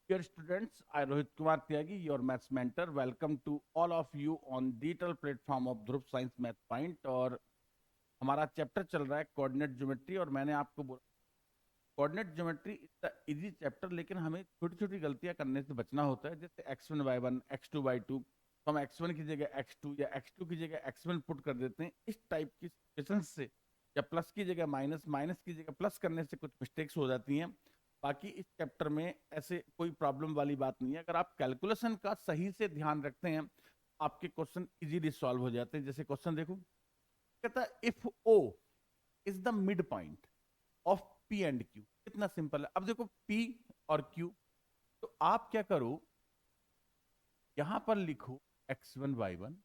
Dear students, I Rohit Kumar Tyagi, your maths mentor. Welcome to all of you on digital platform of Dhruv Science Math Point। और हमारा chapter चल रहा है coordinate geometry. और मैंने आपको बोला coordinate geometry is the easy chapter, लेकिन हमें छोटी छोटी गलतियां करने से बचना होता है। जैसे x1 y1 x2 y2, तो हम x1 की जगह x2 या x2 की जगह x1 पुट कर देते हैं। इस टाइप की सिचुएशन से, या प्लस की जगह माइनस, माइनस की जगह प्लस करने से कुछ मिस्टेक्स हो जाती हैं। बाकी इस चैप्टर में ऐसे कोई प्रॉब्लम वाली बात नहीं है। अगर आप कैलकुलेशन का सही से ध्यान रखते हैं, आपके क्वेश्चन इजीली सॉल्व हो जाते हैं। जैसे क्वेश्चन देखो, कहता है if O is the mid point of P and Q. कितना सिंपल है। अब देखो पी और क्यू, तो आप क्या करो, यहां पर लिखो x1 y1,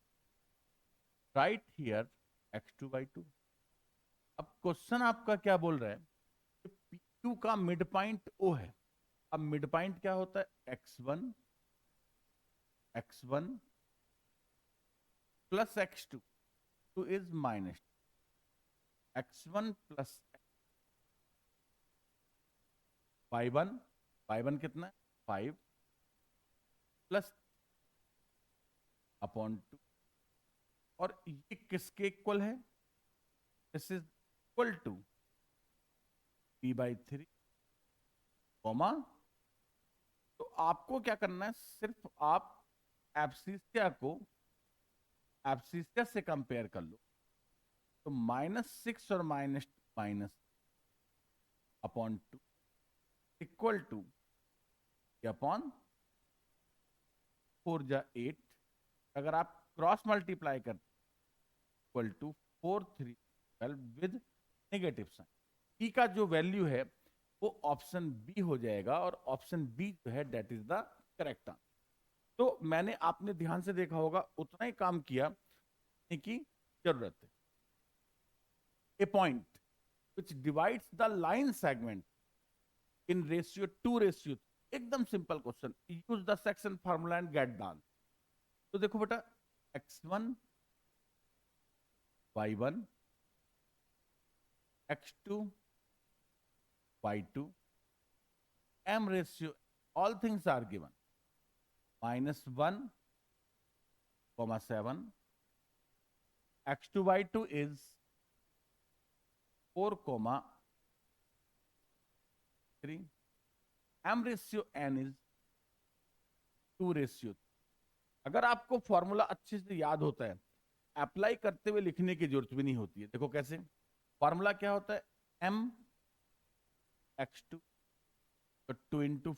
right here x2 y2। अब क्वेश्चन आपका क्या बोल रहा है कि पी क्यू का मिड पॉइंट ओ है। अब मिड पॉइंट क्या होता है, x1 plus x2, two is minus x1 plus y1। y1 कितना है, 5 प्लस अपॉन 2। और ये किसके इक्वल है, this is equal to p/3 comma. तो आपको क्या करना है, सिर्फ आप एब्सिसिया से कंपेयर कर लो। तो -6 और minus upon 2 equal to upon 4 जा 8। अगर आप क्रॉस मल्टीप्लाई करते equal to 4 3 12 with negative sign. P का जो वैल्यू है वो ऑप्शन बी हो जाएगा, और ऑप्शन बी जो है that is the correct answer. तो मैंने, आपने ध्यान से देखा होगा, उतना ही काम किया की जरूरत है। A point which divides the line segment in ratio 2:3। एकदम simple question, use the section formula and get the answer. तो देखो बेटा, x1 y1 x2 y2, m ratio, all things are given, -1, 7, x2 y2 is 4, 3, m ratio n is 2:3। अगर आपको formula अच्छे से याद होता है, अप्लाई करते हुए लिखने की जरूरत भी नहीं होती है। देखो कैसे, फॉर्मूला क्या होता है, m(x2) तो 2 ×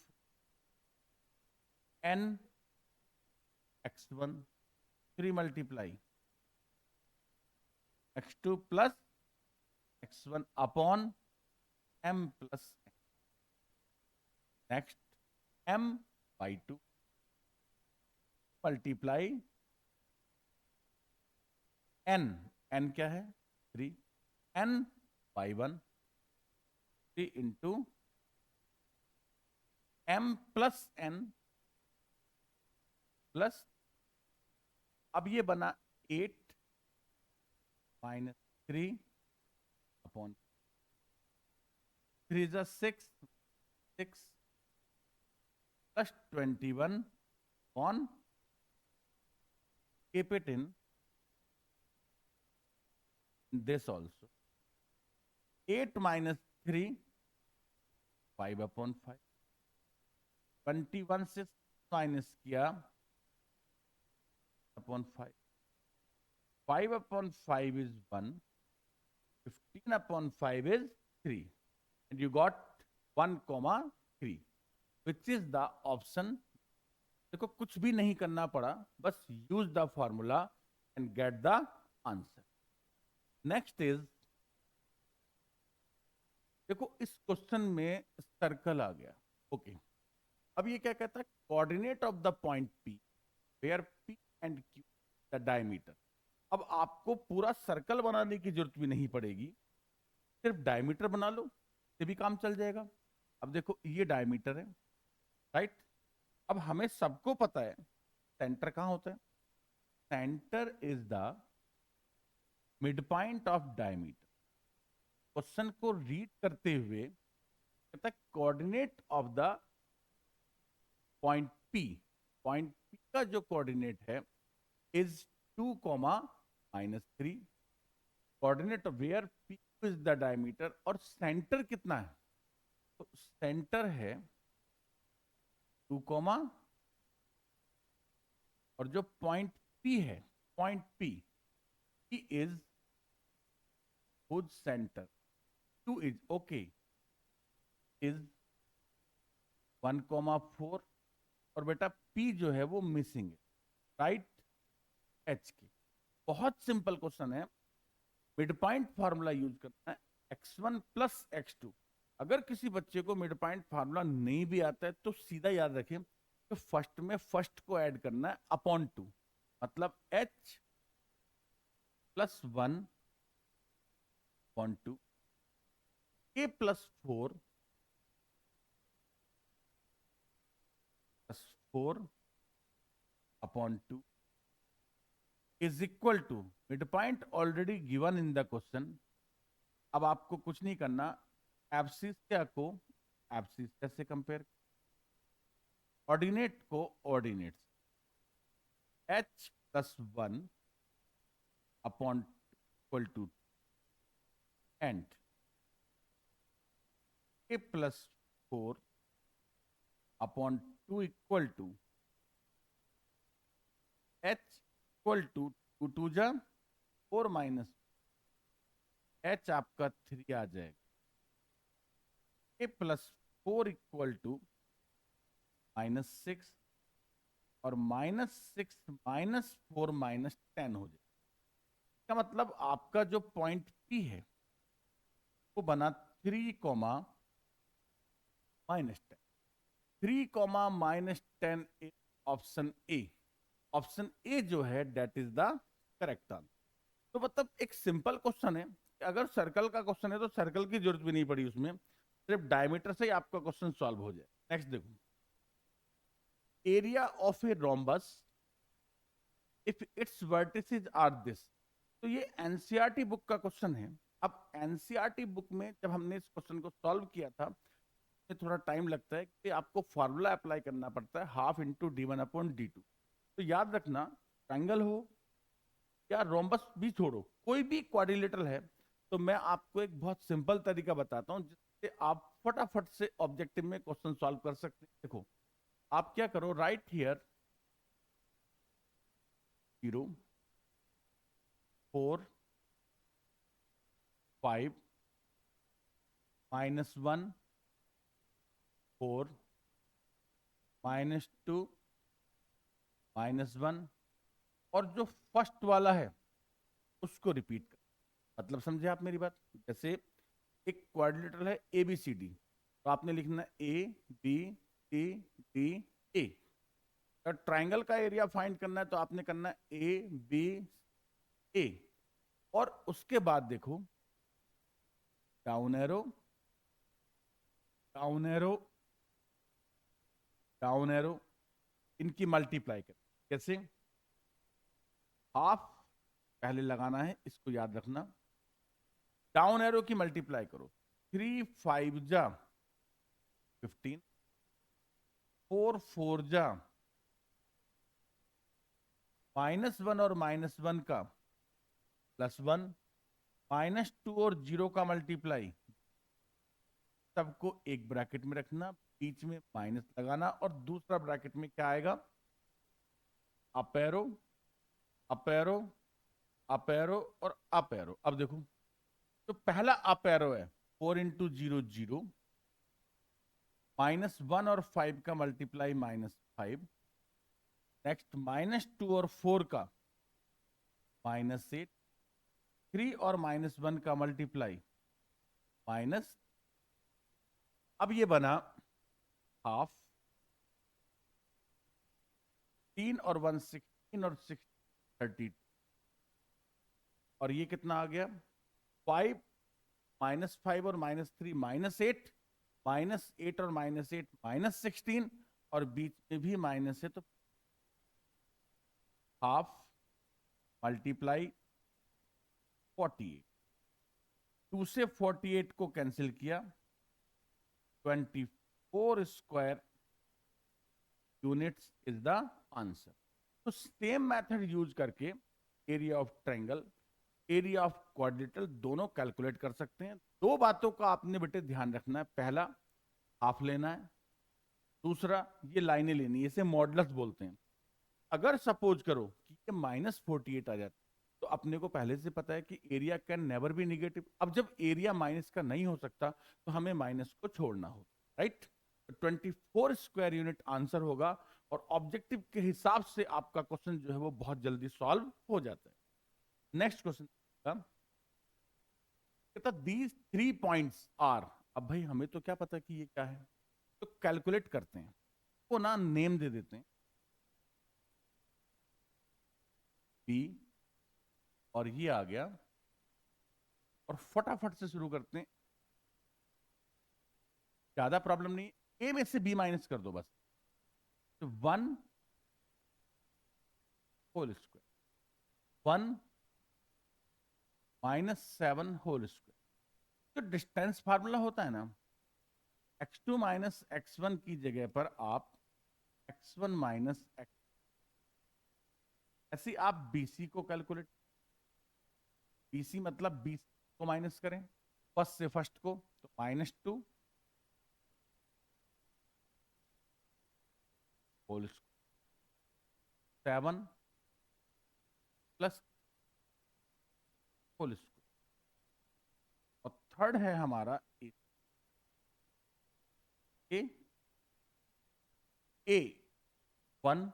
n(x1), 3 multiply x2 plus x1 upon m plus n। Next m/2 multiply n क्या है, 3, n/1, 3 into m plus n plus, अब ये बना 8 -3 upon 3 × 6, 6 plus 21 on, keep it in this also, 8 - 3 5/5, 21 से माइनस किया upon 5, 5/5 is 1, 15/5 is 3, and you got 1, 3, which is the option। देखो कुछ भी नहीं करना पड़ा, बस use the formula and get the answer. Next is, देखो इस क्वेश्चन में सर्कल आ गया, ओके। अब ये क्या कहता है, coordinate of the point P where P and Q the diameter. अब आपको पूरा सर्कल बनाने की जरूरत भी नहीं पड़ेगी, सिर्फ डायमीटर बना लो, ये भी काम चल जाएगा। अब देखो ये डायमीटर है, राइट। अब हमें सबको पता है सेंटर कहां होता है, centre is the mid point of diameter. Question को रीड करते हुए कहता है coordinate of the point P का जो कोऑर्डिनेट है is 2, -3, coordinate where P is the diameter, और सेंटर कितना है, तो सेंटर है 2, और जो पॉइंट पी है, point P is whose centre 2 is okay is 1,4, और बेटा पी जो है वो मिसिंग है, राइट एच के। बहुत सिंपल क्वेश्चन है, मिड पॉइंट फार्मूला यूज करना है, x1 प्लस x2। अगर किसी बच्चे को मिड पॉइंट फार्मूला नहीं भी आता है तो सीधा याद रखें तो फर्स्ट में फर्स्ट को ऐड करना है अपॉन 2, मतलब h plus 1 upon 2, k plus 4 plus 4 upon 2 is equal to, mid point already given in the question. अब आपको कुछ नहीं करना, एब्सिस को एब्सिस कैसे कंपेयर, ऑर्डिनेट को ordinate, h plus 1 upon equal to and k plus 4 upon 2 equal to h equal to 2 2 जा 4 minus h आपका 3 आ जाएगा, k प्लस 4 इक्वल टू -6, और -6 -4 -10 हो जाएगा। इसका मतलब आपका जो पॉइंट P है वो बना 3, -10, 3, -10 is option A. Option A जो है that is the correct answer. तो मतलब एक सिंपल क्वेश्चन है, अगर सर्कल का क्वेश्चन है तो सर्कल की जरूरत भी नहीं पड़ी उसमें, सिर्फ डायमीटर से ही आपका क्वेश्चन सॉल्व हो जाए। नेक्स्ट देखो, area of a rhombus if its vertices are this. तो ये एनसीईआरटी बुक का क्वेश्चन है। अब एनसीईआरटी बुक में जब हमने इस क्वेश्चन को सॉल्व किया था, थोड़ा टाइम लगता है कि आपको फॉर्मूला अप्लाई करना पड़ता है, हाफ इंटू d1/d2। तो याद रखना, ट्रायंगल हो या रोम्बस भी छोड़ो, कोई भी क्वाड्रिलेटरल है, तो मैं आपको एक बहुत सिंपल तरीका बताता हूं जिससे आप फटाफट से ऑब्जेक्टिव में क्वेश्चन सॉल्व कर सकते हैं। देखो, आप क्या करो, राइट हियर 0 4 5 -1 4 -2 -1, और जो फर्स्ट वाला है उसको रिपीट कर, मतलब समझे आप मेरी बात। जैसे एक क्वाड्रिलेटरल है ABCD, तो आपने लिखना ABCD अगर ट्राइंगल का एरिया फाइंड करना है तो आपने करना AB और उसके बाद देखो down arrow down arrow down arrow, इनकी मल्टीप्लाई कर। कैसे, हाफ पहले लगाना है, इसको याद रखना, डाउन एरो की मल्टीप्लाई करो, 3 5 जा 15, 4 4 जा -1 और -1 का +1, -2 और 0 का मल्टीप्लाई, सबको एक ब्रैकेट में रखना, बीच में माइनस लगाना, और दूसरा ब्रैकेट में क्या आएगा, up arrow up arrow up arrow और अप एरो। अब देखो, तो पहला अप एरो है 4 इंटू 0 0, -1 और 5 का मल्टीप्लाई -5, नेक्स्ट -2 और 4 का -8, 3 और -1 का मल्टीप्लाई माइनस, अब ये बना हाफ, 3 और 1 16 और 6 30, और ये कितना आ गया 5 -5 और -3 -8, -8 और -8 -16, और बीच में भी माइनस है, तो हाफ मल्टीप्लाई 48, 2 से 48 को कैंसिल किया, 24 square units is the answer. तो सेम मेथड यूज करके area of triangle, area of quadrilateral दोनों कैलकुलेट कर सकते हैं। दो बातों का आपने बेटे ध्यान रखना है। पहला, हाफ लेना है। दूसरा, ये लाइनें लेनी है, इसे मॉडुलस बोलते हैं। अगर सपोज करो कि ये -48 आ जाता, तो अपने को पहले से पता है कि area can never be negative. अब जब एरिया माइनस का नहीं हो सकता तो हमें माइनस को छोड़ना हो, राइट। 24 स्क्वायर यूनिट आंसर होगा, और ऑब्जेक्टिव के हिसाब से आपका क्वेश्चन जो है वो बहुत जल्दी सॉल्व हो जाता है। नेक्स्ट क्वेश्चन, कहता दीज 3 पॉइंट्स आर। अब भाई हमें तो क्या पता कि ये क्या है, तो कैलकुलेट करते हैं। वो ना नेम दे देते हैं बी, और ये आ गया, और फटाफट से शुरू करते हैं। ज्यादा प्रॉब्लम नहीं, ए में से बी माइनस कर दो बस। तो 1 होल स्क्वायर, 1 -7 होल स्क्वायर। जो डिस्टेंस फार्मूला होता है ना, x2 माइनस x1 की जगह पर आप x1 माइनस x, ऐसे आप BC को कैलकुलेट, BC मतलब 20 को माइनस करें फर्स्ट से फर्स्ट को, तो -2 whole square, 7 plus whole square, और थर्ड है हमारा A, A 1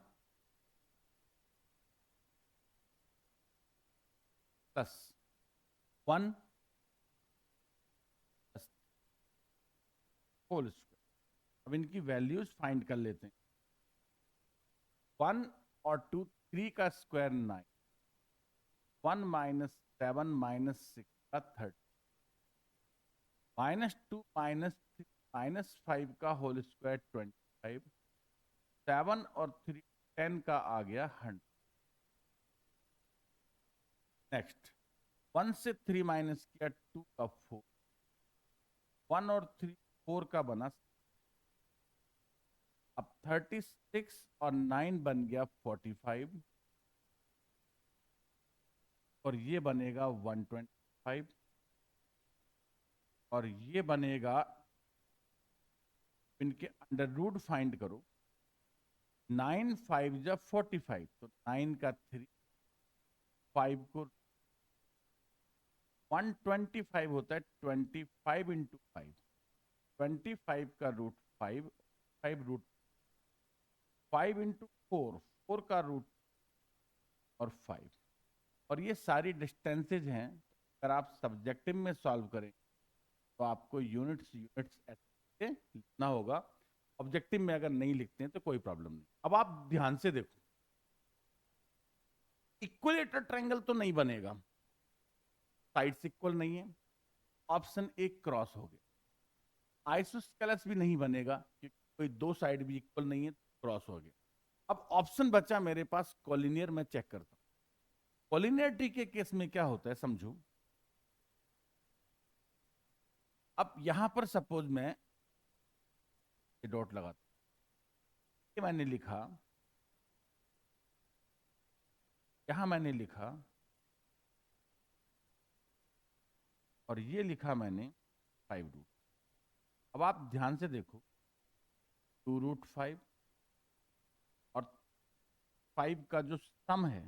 plus 1 plus whole square. अब इनकी वैल्यूज फाइंड कर लेते हैं। 1 और 2, 3 का स्क्वायर 9, 1 -7 -6 का 30, -2 -3 -5 का होल स्क्वायर 25, 7 और 3 10 का आ गया 100। नेक्स्ट, 1 से 3 माइनस किया 2 का 4, 1 और 3 4 का बना। अब 36 और 9 बन गया 45, और ये बनेगा 125, और ये बनेगा, इनके अंडर रूट फाइंड करो। 9 5 जब 45, तो 9 का 3, 5 को 125 होता है, 25 इंटू 5, 25 का रूट 5, 5 रूट 5 इंटू 4, 4 का रूट और 5, और ये सारी डिस्टेंसेज हैं। अगर आप सब्जेक्टिव में सॉल्व करें तो आपको यूनिट्स ऐसे लिखना होगा। ऑब्जेक्टिव में अगर नहीं लिखते हैं तो कोई प्रॉब्लम नहीं। अब आप ध्यान से देखो, इक्विलेटर ट्रायंगल तो नहीं बनेगा, साइड्स इक्वल नहीं है, ऑप्शन ए क्रॉस हो गया। आइसोस्केलस भी नहीं बनेगा क्योंकि कोई दो साइड भी इक्वल नहीं है, क्रॉस हो गया। अब ऑप्शन बचा मेरे पास कॉलिनियर, में चेक करता हूं। कॉलिनियरिटी के केस में क्या होता है समझो। अब यहां पर सपोज मैं डॉट लगाता हूं, ये मैंने लिखा, यहां मैंने लिखा, और ये लिखा मैंने 5 रूट। अब आप ध्यान से देखो, 2√5 और 5 का जो सम है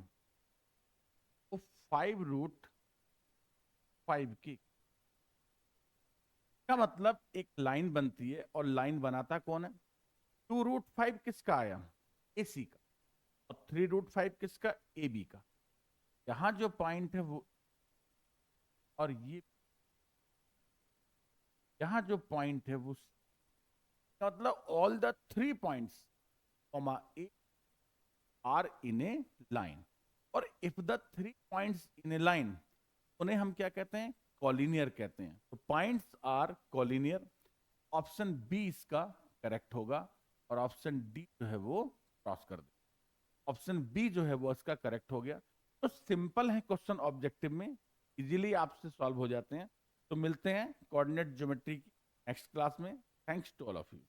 वो 5√5 की का मतलब एक लाइन बनती है, और लाइन बनाता कौन है? 2√5 किसका आया? AC का। और 3√5 किसका? AB का। यहां जो पॉइंट है वो, और ये यहां जो पॉइंट है वो, मतलब all the 3 points A are in a line, और if the 3 points in a line, उन्हें हम क्या कहते हैं? कॉलिनियर कहते हैं। तो points are collinear. Option B इसका करेक्ट होगा, और ऑप्शन डी जो है वो क्रॉस कर दे। ऑप्शन बी जो है वो इसका करेक्ट हो गया। तो सिंपल है क्वेश्चन, ऑब्जेक्टिव में इजीली आपसे सॉल्व हो जाते हैं। तो मिलते हैं कोऑर्डिनेट ज्योमेट्री की नेक्स्ट क्लास में। Thanks to all of you.